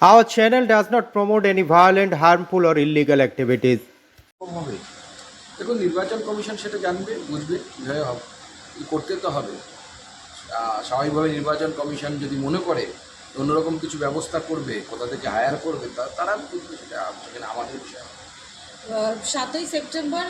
Our channel does not promote any violent, harmful, or illegal activities. হবে দেখুন, নির্বাচন commission সেটা জানবে, বুঝবে, কীভাবে করতে তো হবে। স্বাভাবিকভাবে নির্বাচন কমিশন যদি মনে করে অন্যরকম কিছু ব্যবস্থা করবে, কোথা থেকে হায়ার করবে, তারা বুঝবে, সেখানে আমাদের বিষয়। 7ই সেপ্টেম্বর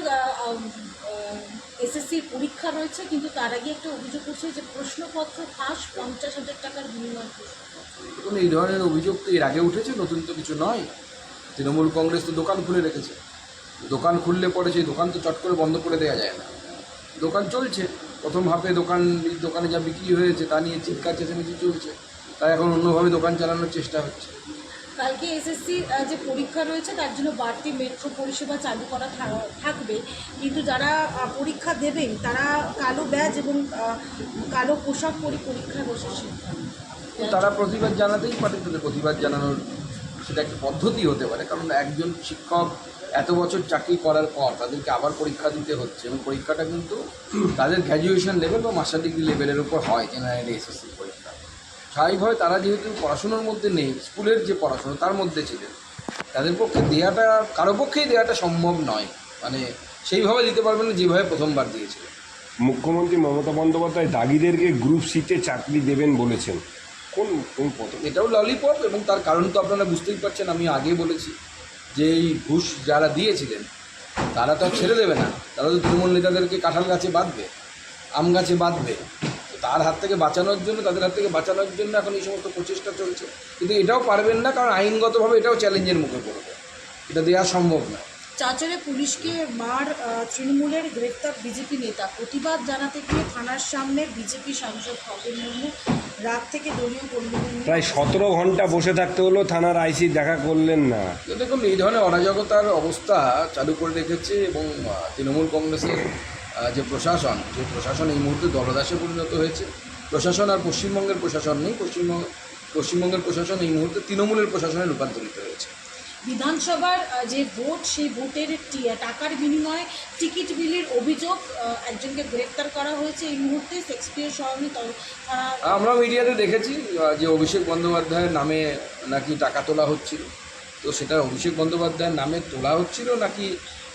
এসএসসির পরীক্ষা রয়েছে, কিন্তু তার আগে একটা অভিযোগ করছে যে প্রশ্নপত্র ফাঁস, 50,000 টাকার বিনিময়ে প্রশ্নপত্র। দেখুন, এই ধরনের অভিযোগ তো এর আগে উঠেছে, নতুন তো কিছু নয়। তৃণমূল কংগ্রেস তো দোকান খুলে রেখেছে, দোকান খুললে পরে সেই দোকান তো চট করে বন্ধ করে দেওয়া যায় না। দোকান চলছে, প্রথম হাফে দোকানে যা বিক্রি হয়েছে তা নিয়ে চিৎকার চেঁচামেচি চলছে, তাই এখন অন্যভাবে দোকান চালানোর চেষ্টা হচ্ছে। কালকে এসএসসির যে পরীক্ষা রয়েছে তার জন্য বাড়তি মেট্রো পরিষেবা চালু করা থাকবে, কিন্তু যারা পরীক্ষা দেবেন তারা কালো ব্যাজ এবং কালো পোশাক পরে পরীক্ষা বসে তারা প্রতিবাদ জানাতেই পারে, তাদের প্রতিবাদ জানানোর সেটা একটা পদ্ধতি হতে পারে, কারণ একজন শিক্ষক এত বছর চাকরি করার পর তাদেরকে আবার পরীক্ষা দিতে হচ্ছে, এবং পরীক্ষাটা কিন্তু তাদের গ্র্যাজুয়েশন লেভেল বা মাস্টার ডিগ্রি লেভেলের উপর হয় জেনারেলি এসএসসি পরীক্ষা। স্বাভাবিকভাবে তারা যেহেতু পড়াশুনোর মধ্যে নেই, স্কুলের যে পড়াশুনো তার মধ্যে ছিলেন, তাদের পক্ষে দেওয়াটা, কারো পক্ষেই দেওয়াটা সম্ভব নয়, মানে সেইভাবে দিতে পারবেন না যেভাবে প্রথমবার দিয়েছিলেন। মুখ্যমন্ত্রী মমতা বন্দ্যোপাধ্যায় দাগিদেরকে গ্রুপ সিতে চাকরি দেবেন বলেছেন, কোন কোন পথে? এটাও ললিপপ, এবং তার কারণ তো আপনারা বুঝতেই পারছেন। আমি আগে বলেছি যে এই ঘুষ যারা দিয়েছিলেন তারা তো আর ছেড়ে দেবে না, তারা তো তৃণমূল নেতাদেরকে কাঁঠাল গাছে বাঁধবে, আম গাছে বাঁধবে। তার হাত থেকে বাঁচানোর জন্য, তাদের হাত থেকে বাঁচানোর জন্য এখন এই সমস্ত প্রচেষ্টা চলছে, কিন্তু এটাও পারবেন না, কারণ আইনগতভাবে এটাও চ্যালেঞ্জের মুখে পড়বে, এটা দেওয়া সম্ভব না। চাচরে পুলিশকে মার তৃণমূলের গ্রেপ্তার বিজেপি নেতা, প্রতিবাদ জানাতে গিয়ে থানার সামনে বিজেপি সাংসদ খগেন মুর্মু রাত থেকে দলীয় কর্মীদের নিয়ে প্রায় 17 ঘন্টা বসে থাকতে হলো, থানার আইসি দেখা করলেন না। দেখুন, এই ধরনের অরাজকতার অবস্থা চালু করে রেখেছে, এবং তৃণমূল কংগ্রেসের যে প্রশাসন এই মুহূর্তে দলদাসে পরিণত হয়েছে। প্রশাসন আর পশ্চিমবঙ্গের প্রশাসন নেই, পশ্চিমবঙ্গের প্রশাসন এই মুহূর্তে তৃণমূলের প্রশাসনে রূপান্তরিত হয়েছে। বিধানসভার যে ভোট, সেই ভোটের টাকার বিনিময়ে টিকিট বিলির অভিযোগ, একজনকে গ্রেপ্তার করা হয়েছে এই মুহূর্তে শেক্সপিয়ার সরণি থানা। আমরা মিডিয়াতে দেখেছি যে অভিষেক বন্দ্যোপাধ্যায়ের নামে নাকি টাকা তোলা হচ্ছিল, তো সেটা অভিষেক বন্দ্যোপাধ্যায়ের নামে তোলা হচ্ছিল নাকি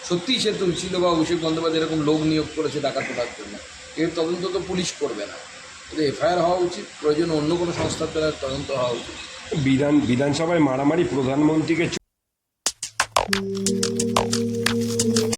সত্যিই সে তুলছিল, বা অভিষেক বন্দ্যোপাধ্যায় এরকম লোক নিয়োগ করেছে টাকা তোলার জন্য, এর তদন্ত তো পুলিশ করবে না, এটা এফআইআর হওয়া উচিত, প্রয়োজন অন্য কোনো সংস্থার দ্বারা তদন্ত হওয়া উচিত। বিধানসভায় মারামারি প্রধানমন্ত্রীকে